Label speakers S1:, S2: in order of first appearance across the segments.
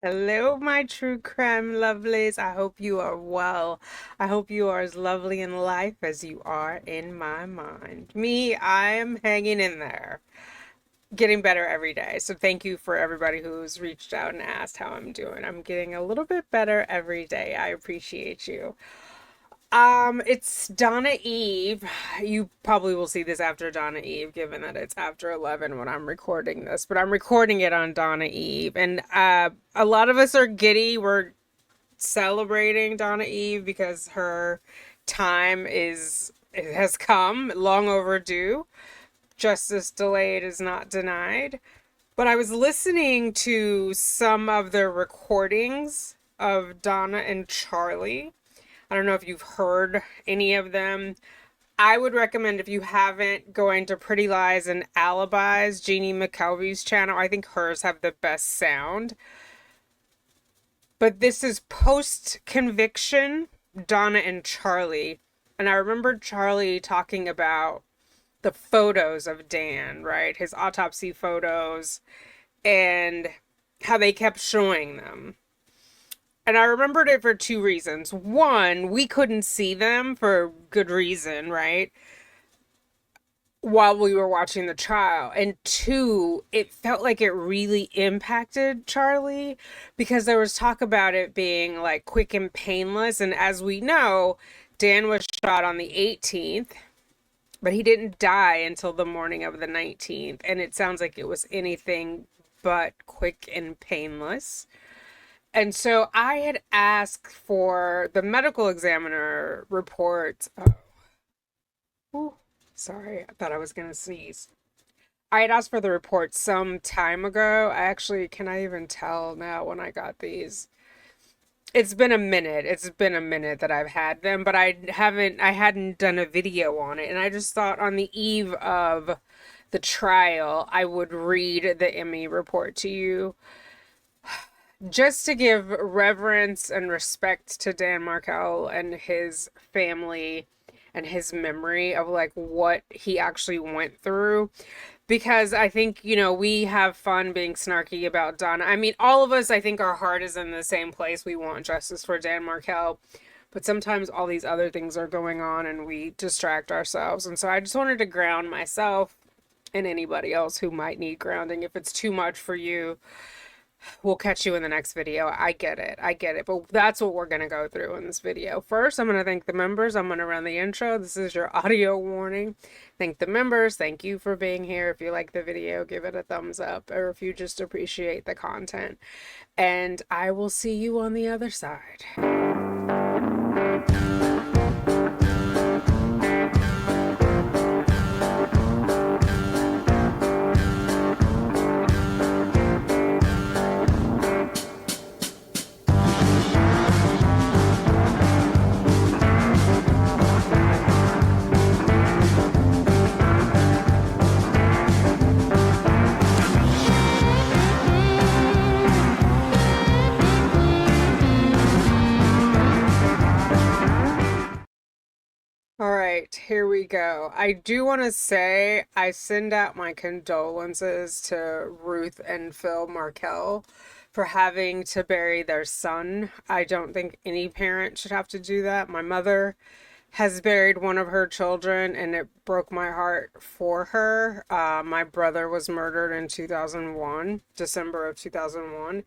S1: Hello, my true crime lovelies. I hope you are well. I hope you are as lovely in life as you are in my mind. Me, I am hanging in there, getting better every day. So thank you for everybody who's reached out and asked how I'm doing. I'm getting a little bit better every day. I appreciate you. It's Donna Eve. You probably will see this after Donna Eve, given that it's after 11 when I'm recording this, but I'm recording it on Donna Eve. And a lot of us are giddy. We're celebrating Donna Eve because her time it has come, long overdue. Justice delayed is not denied. But I was listening to some of the recordings of Donna and Charlie. I don't know if you've heard any of them. I would recommend, if you haven't, going to Pretty Lies and Alibis, Jeannie McKelvey's channel. I think hers have the best sound. But this is post-conviction Donna and Charlie. And I remember Charlie talking about the photos of Dan, right? His autopsy photos and how they kept showing them. And I remembered it for two reasons. One, we couldn't see them for good reason, right? While we were watching the trial. And two, it felt like it really impacted Charlie because there was talk about it being like quick and painless. And as we know, Dan was shot on the 18th, but he didn't die until the morning of the 19th. And it sounds like it was anything but quick and painless. And so I had asked for the medical examiner report. Oh, sorry, I thought I was going to sneeze. I had asked for the report some time ago. I actually, can I even tell now when I got these? It's been a minute. It's been a minute that I've had them, but I hadn't done a video on it. And I just thought on the eve of the trial, I would read the ME report to you just to give reverence and respect to Dan Markel and his family and his memory of like what he actually went through. Because I think, we have fun being snarky about Donna. I mean, all of us, I think our heart is in the same place. We want justice for Dan Markel. But sometimes all these other things are going on and we distract ourselves. And so I just wanted to ground myself and anybody else who might need grounding. If it's too much for you, we'll catch you in the next video. I get it. I get it. But that's what we're going to go through in this video. First, I'm going to thank the members. I'm going to run the intro. This is your audio warning. Thank the members. Thank you for being here. If you like the video, give it a thumbs up. Or if you just appreciate the content. And I will see you on the other side. All right, here we go. I do want to say I send out my condolences to Ruth and Phil Markel for having to bury their son. I don't think any parent should have to do that. My mother has buried one of her children and it broke my heart for her. My brother was murdered in 2001, December of 2001.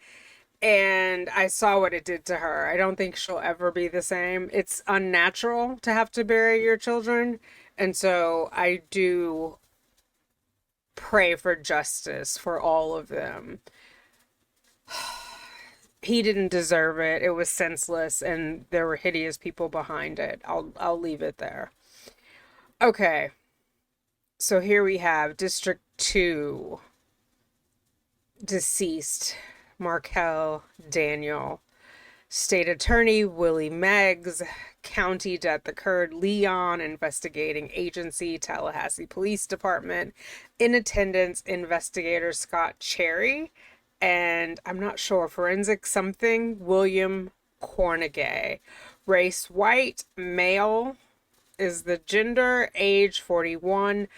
S1: And I saw what it did to her. I don't think she'll ever be the same. It's unnatural to have to bury your children. And so I do pray for justice for all of them. He didn't deserve it. It was senseless and there were hideous people behind it. I'll leave it there. Okay. So here we have District 2. Deceased Markel Daniel, State Attorney Willie Meggs, County Death Occurred Leon Investigating Agency Tallahassee Police Department, in attendance investigator Scott Cherry, and I'm not sure, forensic something William Cornegay. Race white, male is the gender, age 41,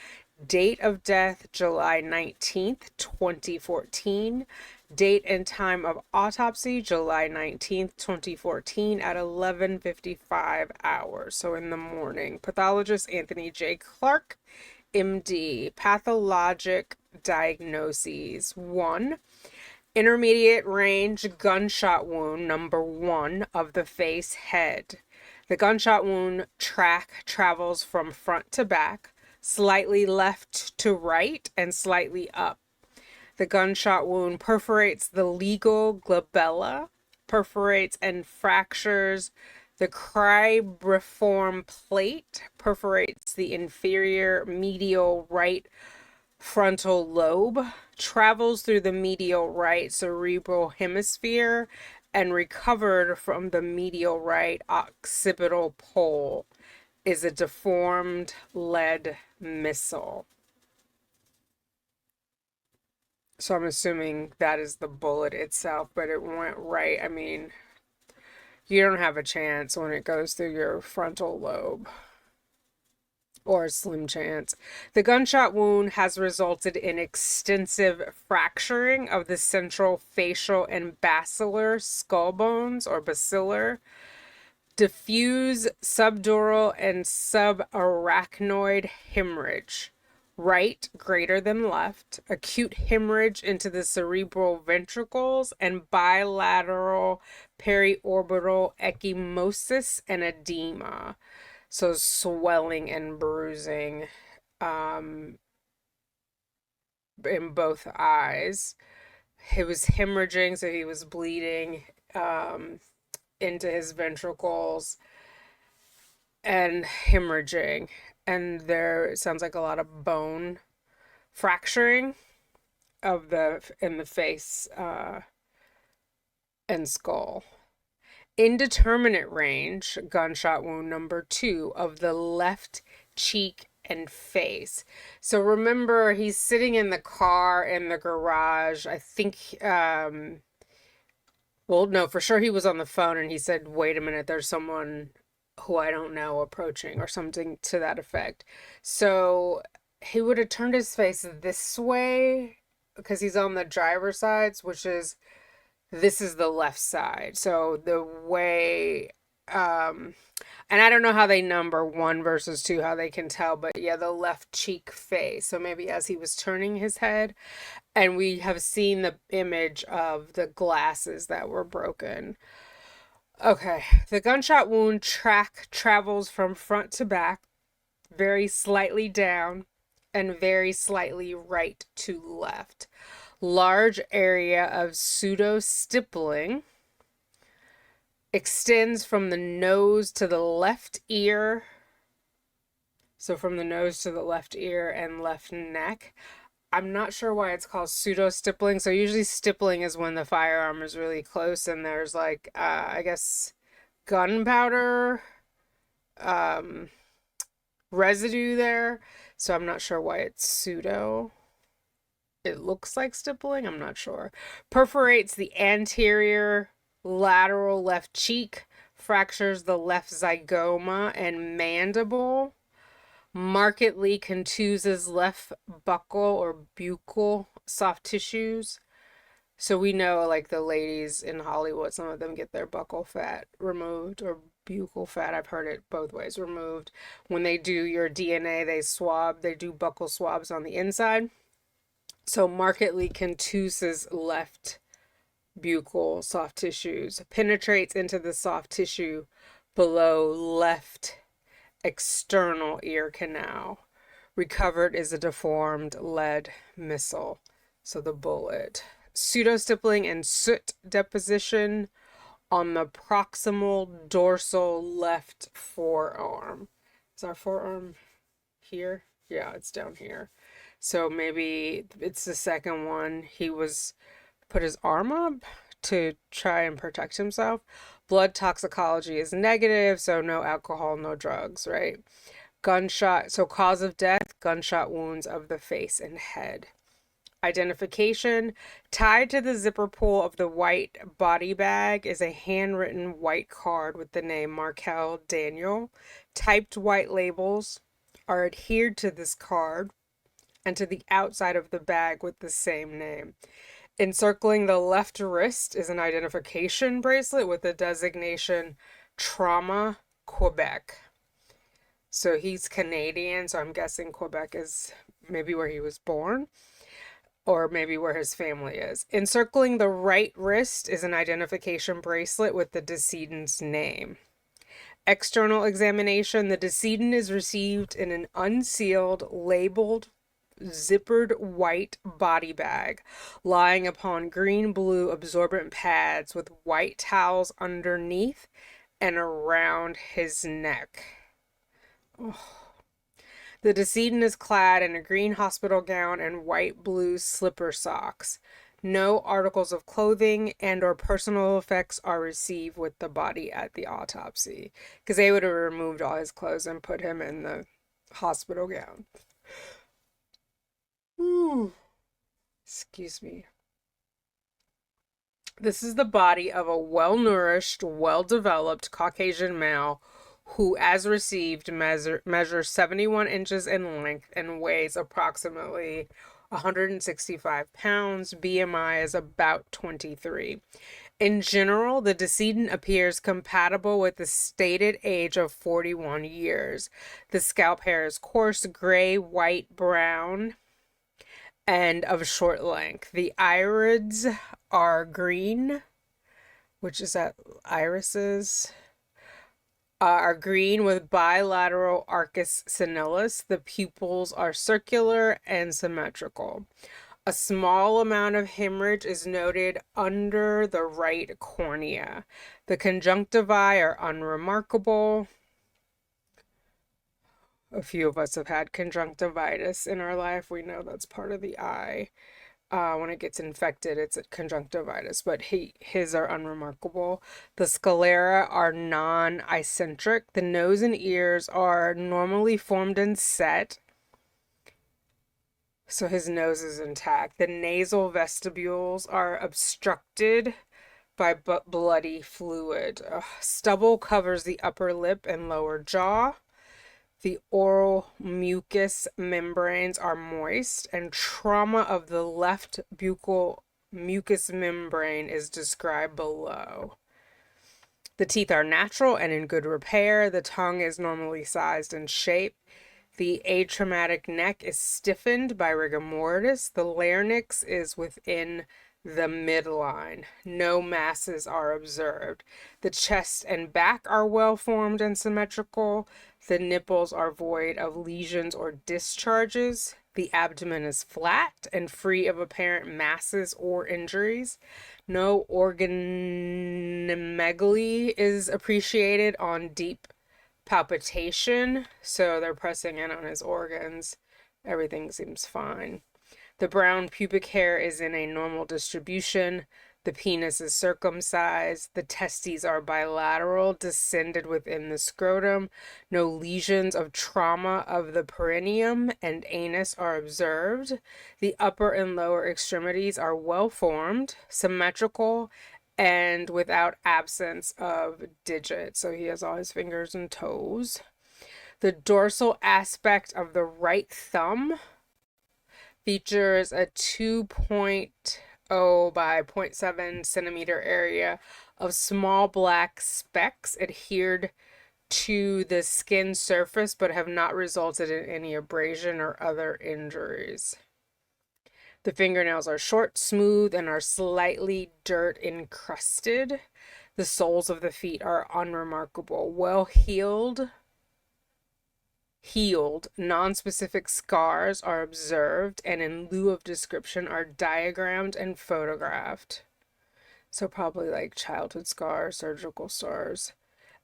S1: date of death July 19th, 2014. Date and time of autopsy, July 19th, 2014 at 11:55 hours, so in the morning. Pathologist Anthony J. Clark, MD. Pathologic diagnoses. 1. Intermediate range gunshot wound, number 1, of the face, head. The gunshot wound track travels from front to back, slightly left to right, and slightly up. The gunshot wound perforates the legal glabella, perforates and fractures the cribriform plate, perforates the inferior medial right frontal lobe, travels through the medial right cerebral hemisphere, and recovered from the medial right occipital pole is a deformed lead missile. So I'm assuming that is the bullet itself, but it went right. I mean, you don't have a chance when it goes through your frontal lobe. Or a slim chance. The gunshot wound has resulted in extensive fracturing of the central facial and basilar skull bones, or basilar, diffuse subdural and subarachnoid hemorrhage, right greater than left, acute hemorrhage into the cerebral ventricles, and bilateral periorbital ecchymosis and edema. So swelling and bruising in both eyes. He was hemorrhaging, so he was bleeding into his ventricles and hemorrhaging. And there sounds like a lot of bone fracturing of in the face and skull. Indeterminate range gunshot wound number 2 of the left cheek and face. So remember, he's sitting in the car in the garage. I think, well, no, for sure he was on the phone and he said, wait a minute, there's someone who I don't know approaching, or something to that effect. So he would have turned his face this way because he's on the driver's side, which is, this is the left side. So the way, and I don't know how they number 1 versus 2, how they can tell, but yeah, the left cheek face. So maybe as he was turning his head, and we have seen the image of the glasses that were broken. Okay, the gunshot wound track travels from front to back, very slightly down, and very slightly right to left. Large area of pseudo-stippling extends from the nose to the left ear. So from the nose to the left ear and left neck. I'm not sure why it's called pseudo-stippling. So usually stippling is when the firearm is really close and there's like, I guess, gunpowder residue there. So I'm not sure why it's pseudo. It looks like stippling, I'm not sure. Perforates the anterior lateral left cheek, fractures the left zygoma and mandible, markedly contuses left buccal or buccal soft tissues. So we know, like, the ladies in Hollywood, some of them get their buccal fat removed, or buccal fat, I've heard it both ways, removed. When they do your DNA, they do buccal swabs on the inside. So markedly contuses left buccal soft tissues, penetrates into the soft tissue below left external ear canal. Recovered is a deformed lead missile. So the bullet. Pseudostippling and soot deposition on the proximal dorsal left forearm. Is our forearm here? Yeah, it's down here. So maybe it's the second one. He put his arm up to try and protect himself. Blood toxicology is negative, so no alcohol, no drugs, right? Gunshot, so cause of death, gunshot wounds of the face and head. Identification, tied to the zipper pull of the white body bag is a handwritten white card with the name Markel Daniel. Typed white labels are adhered to this card and to the outside of the bag with the same name. Encircling the left wrist is an identification bracelet with the designation Trauma Quebec. So he's Canadian, so I'm guessing Quebec is maybe where he was born, or maybe where his family is. Encircling the right wrist is an identification bracelet with the decedent's name. External examination: the decedent is received in an unsealed, labeled, zippered white body bag lying upon green-blue absorbent pads with white towels underneath and around his neck. Oh. The decedent is clad in a green hospital gown and white-blue slipper socks. No articles of clothing and or personal effects are received with the body at the autopsy, because they would have removed all his clothes and put him in the hospital gown. Ooh. Excuse me. This is the body of a well-nourished, well-developed Caucasian male who, as received, measures 71 inches in length and weighs approximately 165 pounds. BMI is about 23. In general, the decedent appears compatible with the stated age of 41 years. The scalp hair is coarse, gray, white, brown, and of short length. The irids are green, which is that irises are green with bilateral arcus senilis. The pupils are circular and symmetrical. A small amount of hemorrhage is noted under the right cornea. The conjunctivi are unremarkable. A few of us have had conjunctivitis in our life. We know that's part of the eye. When it gets infected, it's a conjunctivitis, but his are unremarkable. The sclera are non-eccentric. The nose and ears are normally formed and set, so his nose is intact. The nasal vestibules are obstructed by bloody fluid. Stubble covers the upper lip and lower jaw. The oral mucous membranes are moist, and trauma of the left buccal mucous membrane is described below. The teeth are natural and in good repair. The tongue is normally sized and shaped. The atraumatic neck is stiffened by rigor mortis. The larynx is within the midline. No masses are observed. The chest and back are well formed and symmetrical. The nipples are void of lesions or discharges. The abdomen is flat and free of apparent masses or injuries. No organomegaly is appreciated on deep palpation, so they're pressing in on his organs. Everything seems fine. The brown pubic hair is in a normal distribution. The penis is circumcised. The testes are bilateral, descended within the scrotum. No lesions of trauma of the perineum and anus are observed. The upper and lower extremities are well formed, symmetrical, and without absence of digits. So he has all his fingers and toes. The dorsal aspect of the right thumb features a 2.0 by 0.7 centimeter area of small black specks adhered to the skin surface but have not resulted in any abrasion or other injuries. The fingernails are short, smooth, and are slightly dirt encrusted. The soles of the feet are unremarkable. Well healed, non-specific scars are observed, and in lieu of description are diagrammed and photographed. So probably like childhood scars, surgical scars.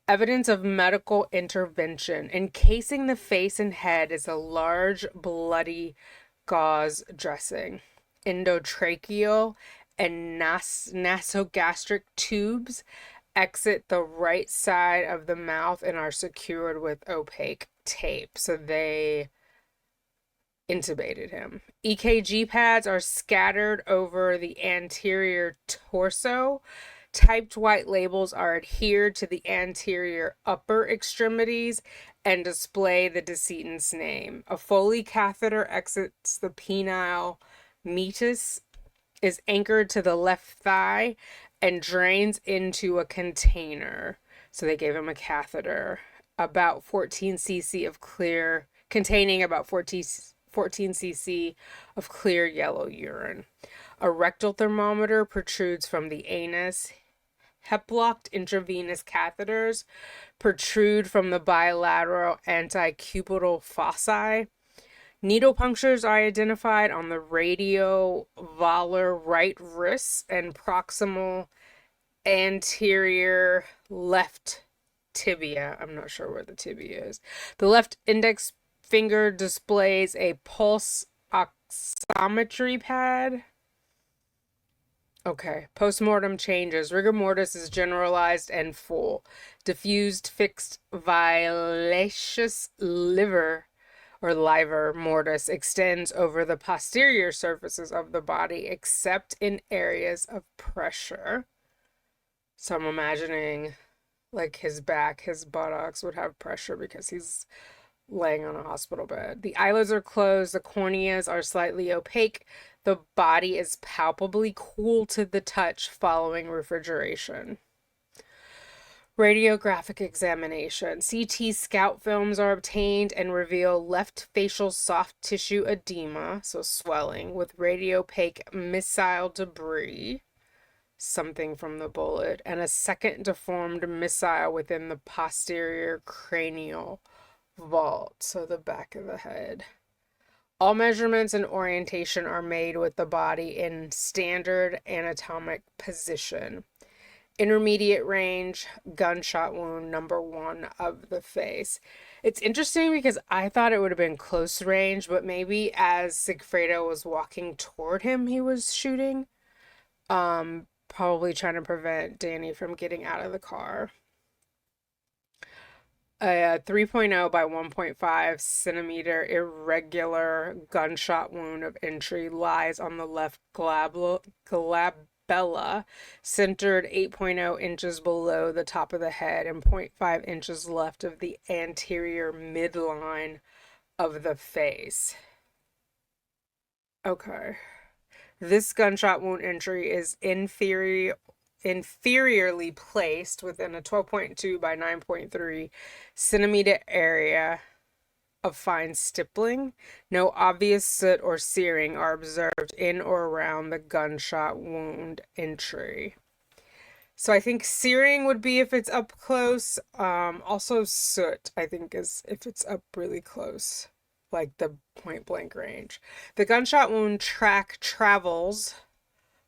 S1: Evidence of medical intervention. Encasing the face and head is a large bloody gauze dressing. Endotracheal and nasogastric tubes exit the right side of the mouth and are secured with opaque tape. So they intubated him. EKG pads are scattered over the anterior torso. Typed white labels are adhered to the anterior upper extremities and display the decedent's name. A Foley catheter exits the penile meatus is anchored to the left thigh and drains into a container. So they gave him a catheter, about 14 cc of clear, containing about 14 cc of clear yellow urine. A rectal thermometer protrudes from the anus. Hep-locked intravenous catheters protrude from the bilateral antecubital foci. Needle punctures are identified on the radiovolar right wrist and proximal anterior left tibia. I'm not sure where the tibia is. The left index finger displays a pulse oximetry pad. Okay. Postmortem changes. Rigor mortis is generalized and full. Diffused fixed violaceous liver or livor mortis extends over the posterior surfaces of the body except in areas of pressure. So I'm imagining like his back, his buttocks would have pressure because he's laying on a hospital bed. The eyelids are closed, the corneas are slightly opaque, the body is palpably cool to the touch following refrigeration. Radiographic examination. CT scout films are obtained and reveal left facial soft tissue edema, so swelling, with radiopaque missile debris, something from the bullet, and a second deformed missile within the posterior cranial vault, so the back of the head. All measurements and orientation are made with the body in standard anatomic position. Intermediate range gunshot wound number 1 of the face. It's interesting because I thought it would have been close range, but maybe as Sigfredo was walking toward him, he was shooting. Probably trying to prevent Danny from getting out of the car. A 3.0 by 1.5 centimeter irregular gunshot wound of entry lies on the left glabella, centered 8.0 inches below the top of the head and 0.5 inches left of the anterior midline of the face. Okay. This gunshot wound entry is inferiorly placed within a 12.2 by 9.3 centimeter area of fine stippling. No obvious soot or searing are observed in or around the gunshot wound entry. So I think searing would be if it's up close. Also soot, I think, is if it's up really close, like the point blank range. The gunshot wound track travels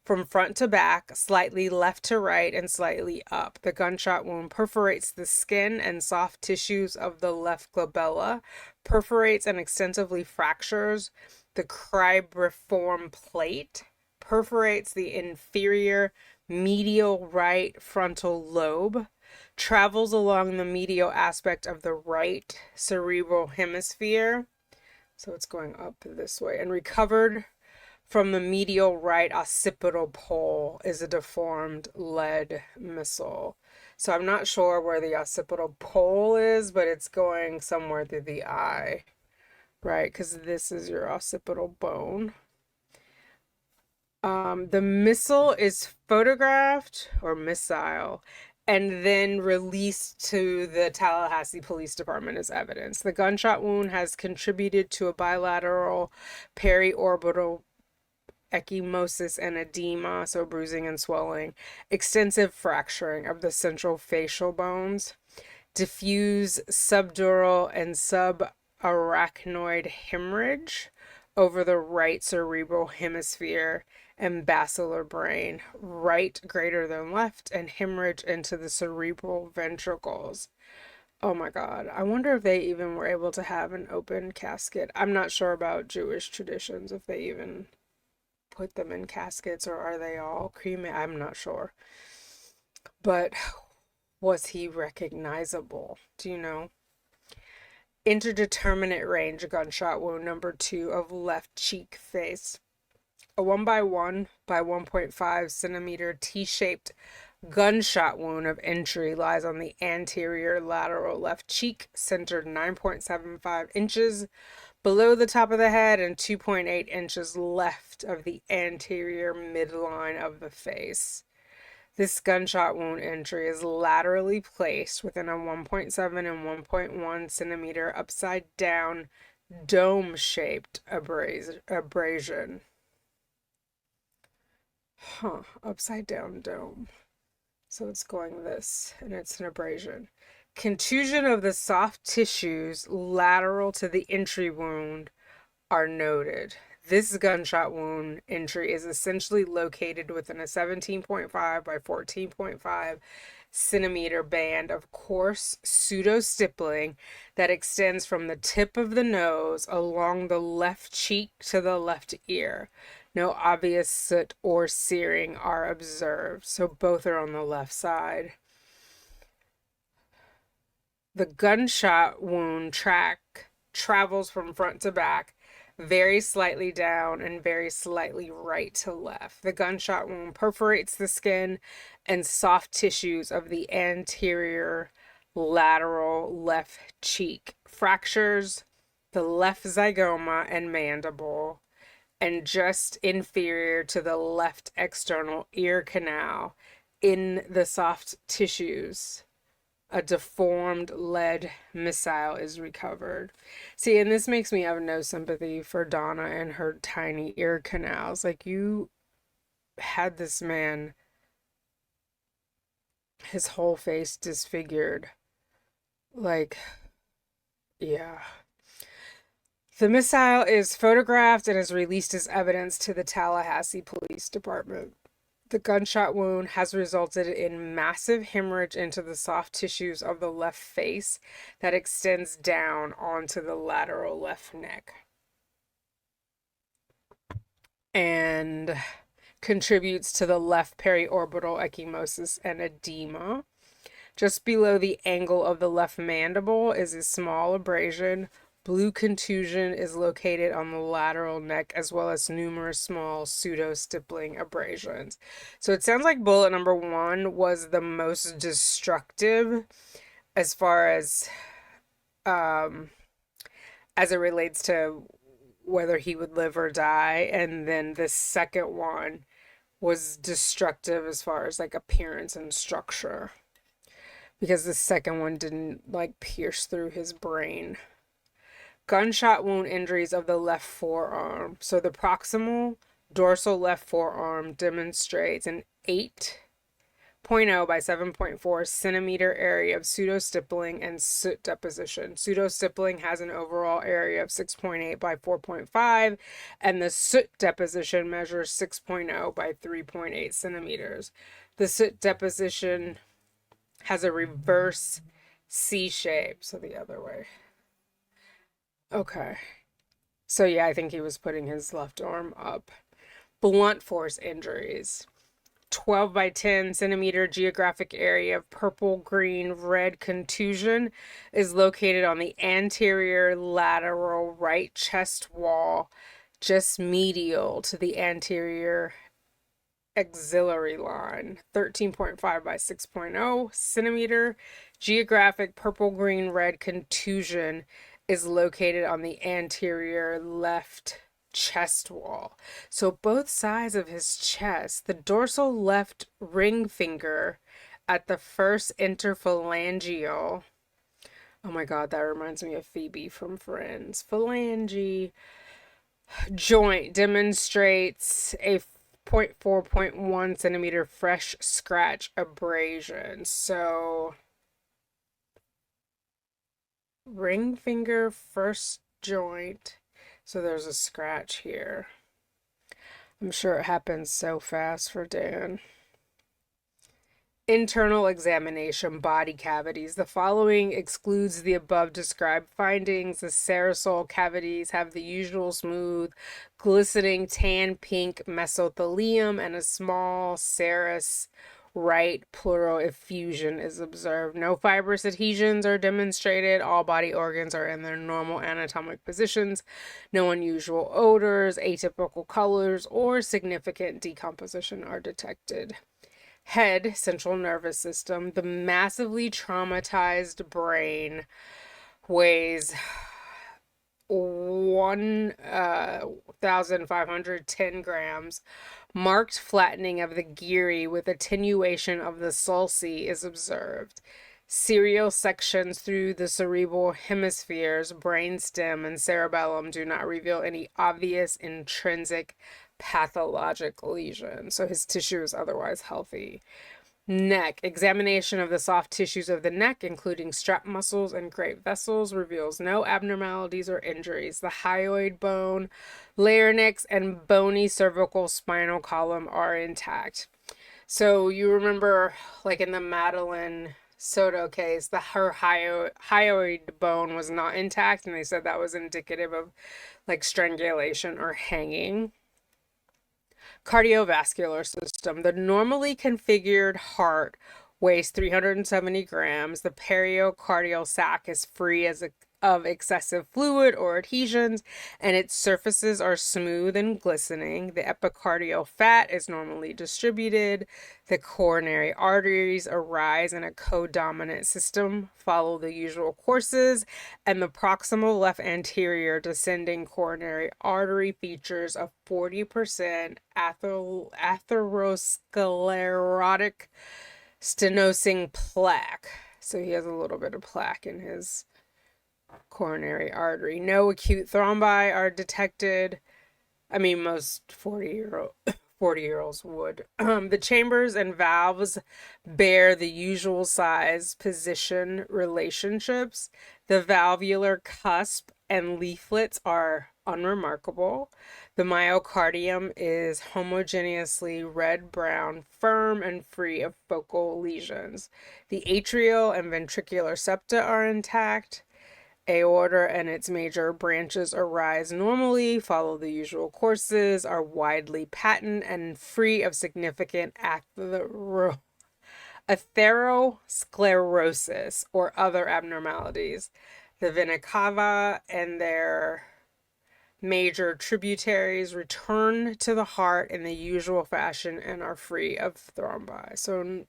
S1: from front to back, slightly left to right, and slightly up. The gunshot wound perforates the skin and soft tissues of the left glabella, perforates and extensively fractures the cribriform plate, perforates the inferior medial right frontal lobe, travels along the medial aspect of the right cerebral hemisphere, so it's going up this way, and recovered from the medial right occipital pole is a deformed lead missile. So I'm not sure where the occipital pole is, but it's going somewhere through the eye, right? Because this is your occipital bone. The missile is photographed, or missile, and then released to the Tallahassee Police Department as evidence. The gunshot wound has contributed to a bilateral periorbital ecchymosis and edema, so bruising and swelling, extensive fracturing of the central facial bones, diffuse subdural and subarachnoid hemorrhage over the right cerebral hemisphere and basilar brain, right greater than left, and hemorrhage into the cerebral ventricles. Oh my God. I wonder if they even were able to have an open casket. I'm not sure about Jewish traditions, if they even put them in caskets, or are they all cremated? I'm not sure. But was he recognizable? Do you know? Interdeterminate range gunshot wound number 2 of left cheek face. A 1 by 1 by 1.5 centimeter T-shaped gunshot wound of entry lies on the anterior lateral left cheek, centered 9.75 inches below the top of the head and 2.8 inches left of the anterior midline of the face. This gunshot wound entry is laterally placed within a 1.7 and 1.1 centimeter upside down dome-shaped abrasion. Upside down dome. So it's going this, and it's an abrasion. Contusion of the soft tissues lateral to the entry wound are noted. This gunshot wound entry is essentially located within a 17.5 by 14.5 centimeter band of coarse pseudostippling that extends from the tip of the nose along the left cheek to the left ear. No obvious soot or searing are observed, so both are on the left side. The gunshot wound track travels from front to back, very slightly down and very slightly right to left. The gunshot wound perforates the skin and soft tissues of the anterior lateral left cheek, fractures the left zygoma and mandible, and just inferior to the left external ear canal. In the soft tissues, a deformed lead missile is recovered. See, and this makes me have no sympathy for Donna and her tiny ear canals. Like, you had this man, his whole face disfigured. Like, yeah. The missile is photographed and is released as evidence to the Tallahassee Police Department. The gunshot wound has resulted in massive hemorrhage into the soft tissues of the left face that extends down onto the lateral left neck and contributes to the left periorbital ecchymosis and edema. Just below the angle of the left mandible is a small abrasion. Blue contusion is located on the lateral neck, as well as numerous small pseudo-stippling abrasions. So it sounds like bullet number 1 was the most destructive as far as it relates to whether he would live or die. And then the second one was destructive as far as like appearance and structure, because the second one didn't like pierce through his brain. Gunshot wound injuries of the left forearm. So the proximal dorsal left forearm demonstrates an 8.0 by 7.4 centimeter area of pseudostippling and soot deposition. Pseudostippling has an overall area of 6.8 by 4.5, and the soot deposition measures 6.0 by 3.8 centimeters. The soot deposition has a reverse C shape, so the other way. Okay. So yeah, I think he was putting his left arm up. Blunt force injuries. 12 by 10 centimeter geographic area of purple, green, red contusion is located on the anterior lateral right chest wall, just medial to the anterior axillary line. 13.5 by 6.0 centimeter geographic purple, green, red contusion is located on the anterior left chest wall. So both sides of his chest, the dorsal left ring finger at the first interphalangeal. Oh my God, that reminds me of Phoebe from Friends. Phalange joint demonstrates a 0.4.1 centimeter fresh scratch abrasion. So ring finger first joint. So there's a scratch here. I'm sure it happens so fast for Dan. Internal examination, body cavities. The following excludes the above described findings. The serosal cavities have the usual smooth, glistening tan pink mesothelium, and a small serous right pleural effusion is observed. No fibrous adhesions are demonstrated. All body organs are in their normal anatomic positions. No unusual odors, atypical colors, or significant decomposition are detected. Head, central nervous system. The massively traumatized brain weighs 1,510 grams. Marked flattening of the gyri with attenuation of the sulci is observed. Serial sections through the cerebral hemispheres, brainstem, and cerebellum do not reveal any obvious intrinsic pathologic lesion. So his tissue is otherwise healthy. Neck. Examination of the soft tissues of the neck, including strap muscles and great vessels, reveals no abnormalities or injuries. The hyoid bone, larynx, and bony cervical spinal column are intact. So you remember, like in the Madeline Soto case, her hyoid bone was not intact, and they said that was indicative of like strangulation or hanging. Cardiovascular system. The normally configured heart weighs 370 grams. The pericardial sac is free of excessive fluid or adhesions, and its surfaces are smooth and glistening. The epicardial fat is normally distributed. The coronary arteries arise in a codominant system, follow the usual courses, and the proximal left anterior descending coronary artery features a 40% atherosclerotic stenosing plaque. So he has a little bit of plaque in his coronary artery. No acute thrombi are detected. I mean, most 40-year-olds would. The chambers and valves bear the usual size position relationships. The valvular cusp and leaflets are unremarkable. The myocardium is homogeneously red-brown, firm, and free of focal lesions. The atrial and ventricular septa are intact. Aorta and its major branches arise normally, follow the usual courses, are widely patent, and free of significant atherosclerosis or other abnormalities. The vena cava and their major tributaries return to the heart in the usual fashion and are free of thrombi. So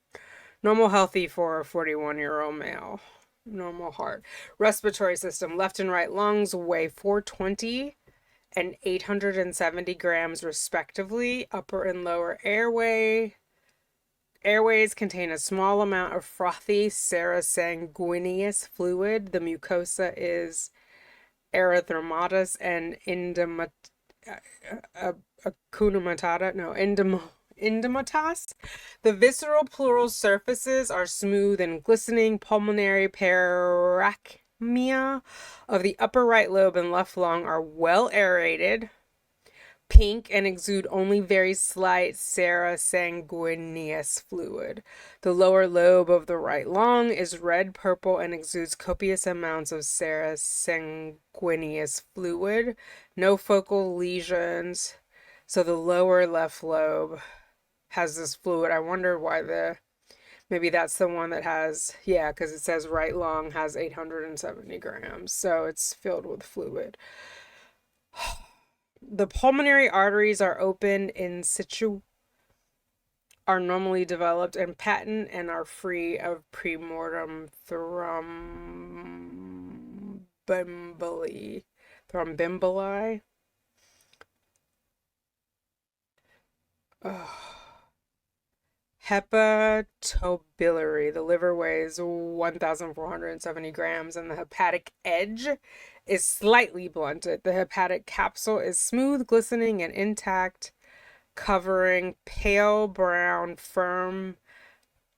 S1: normal healthy for a 41-year-old male. Normal heart. Respiratory system. Left and right lungs weigh 420 and 870 grams respectively. Upper and lower airways contain a small amount of frothy serosanguineous fluid. The mucosa is erythematous and endomatous. The visceral pleural surfaces are smooth and glistening. Pulmonary parachymia of the upper right lobe and left lung are well aerated, pink, and exude only very slight serosanguineous fluid. The lower lobe of the right lung is red-purple and exudes copious amounts of serosanguineous fluid. No focal lesions. So the lower left lobe has this fluid. I wonder why maybe that's the one that has, yeah, because it says right lung has 870 grams. So it's filled with fluid. The pulmonary arteries are open in situ, are normally developed and patent, and are free of premortem thromboemboli. Hepatobiliary. The liver weighs 1,470 grams, and the hepatic edge is slightly blunted. The hepatic capsule is smooth, glistening, and intact, covering pale brown, firm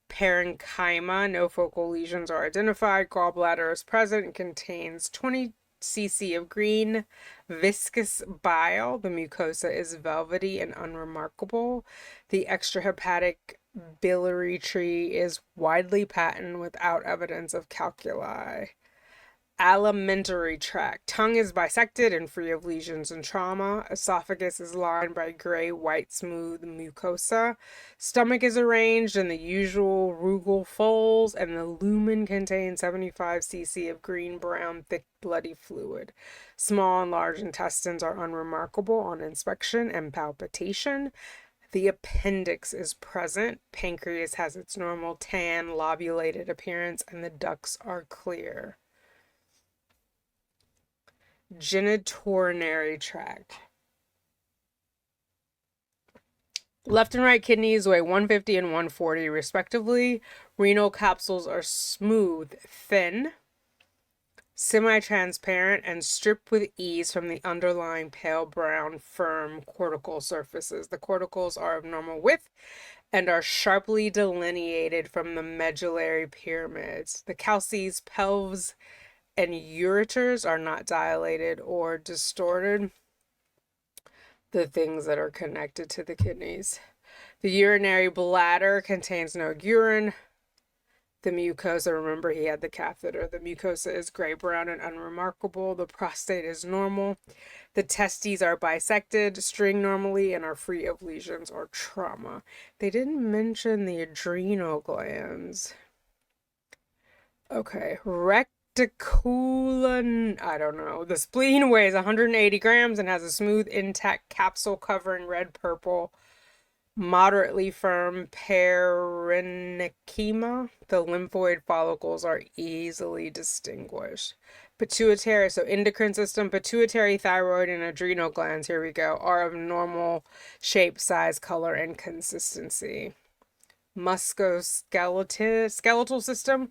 S1: parenchyma. No focal lesions are identified. Gallbladder is present and contains 20 cc of green viscous bile. The mucosa is velvety and unremarkable. The extrahepatic biliary tree is widely patent without evidence of calculi. Alimentary tract. Tongue is bisected and free of lesions and trauma. Esophagus is lined by gray, white, smooth mucosa. Stomach is arranged in the usual rugal folds, and the lumen contains 75 cc of green-brown, thick, bloody fluid. Small and large intestines are unremarkable on inspection and palpation. The appendix is present. Pancreas has its normal tan, lobulated appearance, and the ducts are clear. genitourinary tract. Left and right kidneys weigh 150 and 140 respectively. Renal capsules are smooth, thin, semi-transparent, and stripped with ease from the underlying pale brown, firm cortical surfaces. The corticals are of normal width and are sharply delineated from the medullary pyramids. The calces, pelves, and ureters are not dilated or distorted, the things that are connected to the kidneys. The urinary bladder contains no urine. The mucosa, remember he had the catheter. The mucosa is gray brown and unremarkable. The prostate is normal. The testes are bisected, string normally, and are free of lesions or trauma. They didn't mention the adrenal glands. Okay, reticulum, I don't know. The spleen weighs 180 grams and has a smooth, intact capsule covering red-purple, moderately firm parenchyma. The lymphoid follicles are easily distinguished. Pituitary, so endocrine system, pituitary, thyroid, and adrenal glands, here we go, are of normal shape, size, color, and consistency. Musculoskeletal system,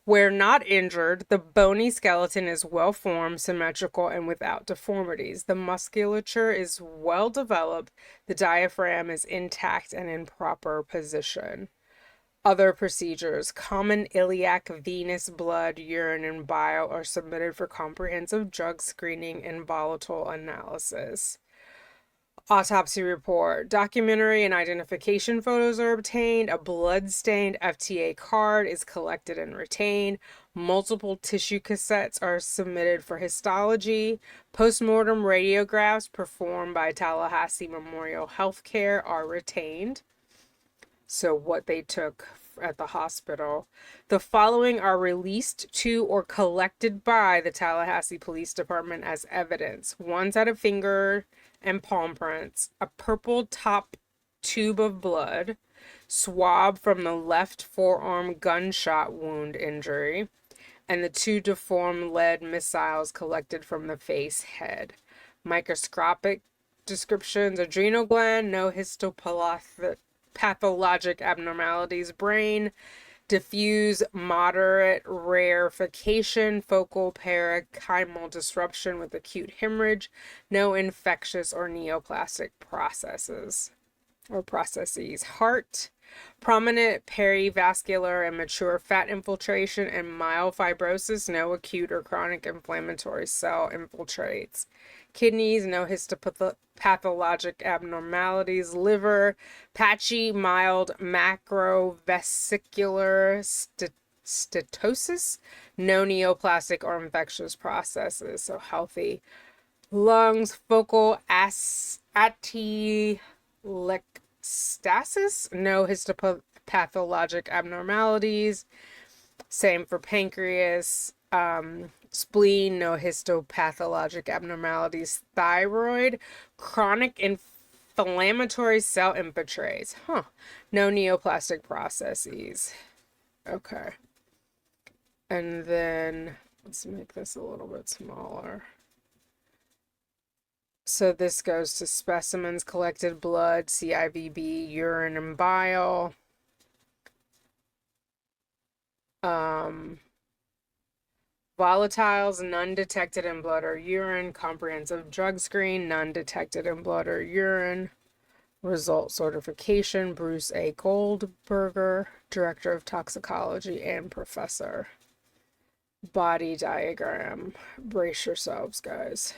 S1: where not injured, the bony skeleton is well formed, symmetrical, and without deformities. The musculature is well developed. The diaphragm is intact and in proper position. Other procedures: common iliac venous blood, urine, and bile are submitted for comprehensive drug screening and volatile analysis. Autopsy report. Documentary and identification photos are obtained. A blood-stained FTA card is collected and retained. Multiple tissue cassettes are submitted for histology. Postmortem radiographs performed by Tallahassee Memorial Healthcare are retained. So what they took at the hospital. The following are released to or collected by the Tallahassee Police Department as evidence: one set of finger and palm prints, a purple top tube of blood, swab from the left forearm gunshot wound injury, and the 2 deformed lead missiles collected from the face head. Microscopic descriptions: adrenal gland, no histopathologic abnormalities, brain, diffuse, moderate rarefaction, focal parenchymal disruption with acute hemorrhage, no infectious or neoplastic processes. Heart, prominent perivascular and mature fat infiltration and mild fibrosis, no acute or chronic inflammatory cell infiltrates. Kidneys, no histopathologic abnormalities. Liver, patchy, mild macrovesicular steatosis, no neoplastic or infectious processes, so healthy. Lungs, focal atelectasis, no histopathologic abnormalities. Same for pancreas. Spleen, no histopathologic abnormalities. Thyroid, chronic inflammatory cell infiltrates. No neoplastic processes. Okay. And then let's make this a little bit smaller. So this goes to specimens, collected blood, CIVB, urine, and bile. Volatiles, none detected in blood or urine. Comprehensive drug screen, none detected in blood or urine. Result certification: Bruce A. Goldberger, Director of Toxicology and Professor. Body diagram. Brace yourselves, guys.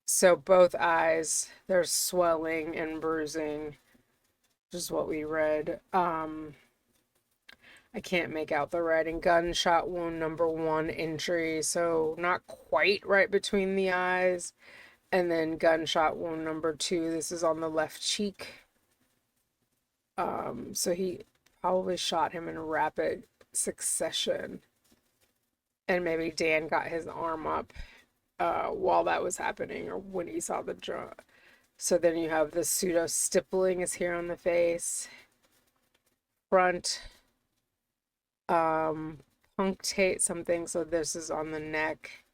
S1: So both eyes, there's swelling and bruising, which is what we read. I can't make out the writing. Gunshot wound number 1 entry, so not quite right between the eyes. And then gunshot wound number 2, this is on the left cheek. So he probably shot him in rapid succession. And maybe Dan got his arm up while that was happening, or when he saw the drum. So then you have the pseudo stippling is here on the face. Front punctate something, so this is on the neck.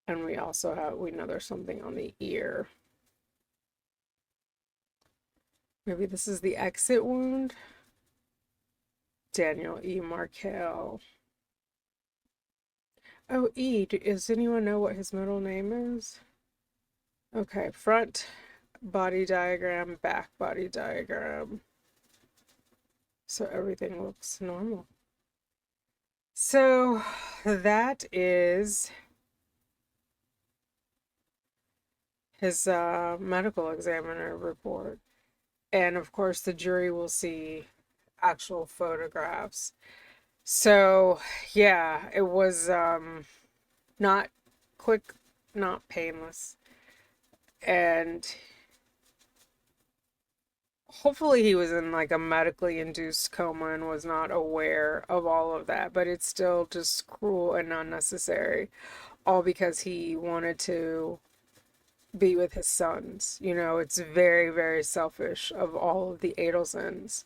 S1: And we also have, we know there's something on the ear. Maybe this is the exit wound. Daniel E. Markel. Oh, E. Does anyone know what his middle name is? Okay, front body diagram, back body diagram. So everything looks normal. So that is his medical examiner report. And of course, the jury will see actual photographs. So, yeah, it was not quick, not painless. And hopefully he was in like a medically induced coma and was not aware of all of that, but it's still just cruel and unnecessary, all because he wanted to be with his sons. You know, it's very, very selfish of all of the Adelsons.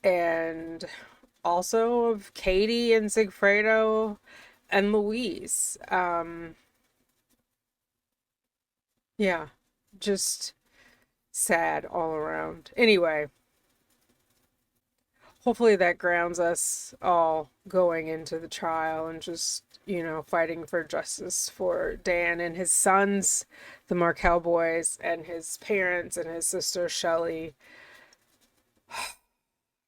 S1: And also of Katie and Sigfredo and Louise. Yeah, just sad all around. Anyway, hopefully that grounds us all going into the trial and just, you know, fighting for justice for Dan and his sons, the Markel boys, and his parents and his sister Shelley.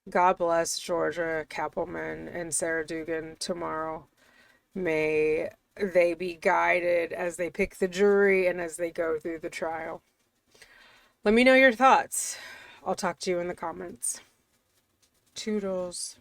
S1: God bless Georgia Kappelman and Sarah Dugan tomorrow. May they be guided as they pick the jury and as they go through the trial. Let me know your thoughts. I'll talk to you in the comments. Toodles.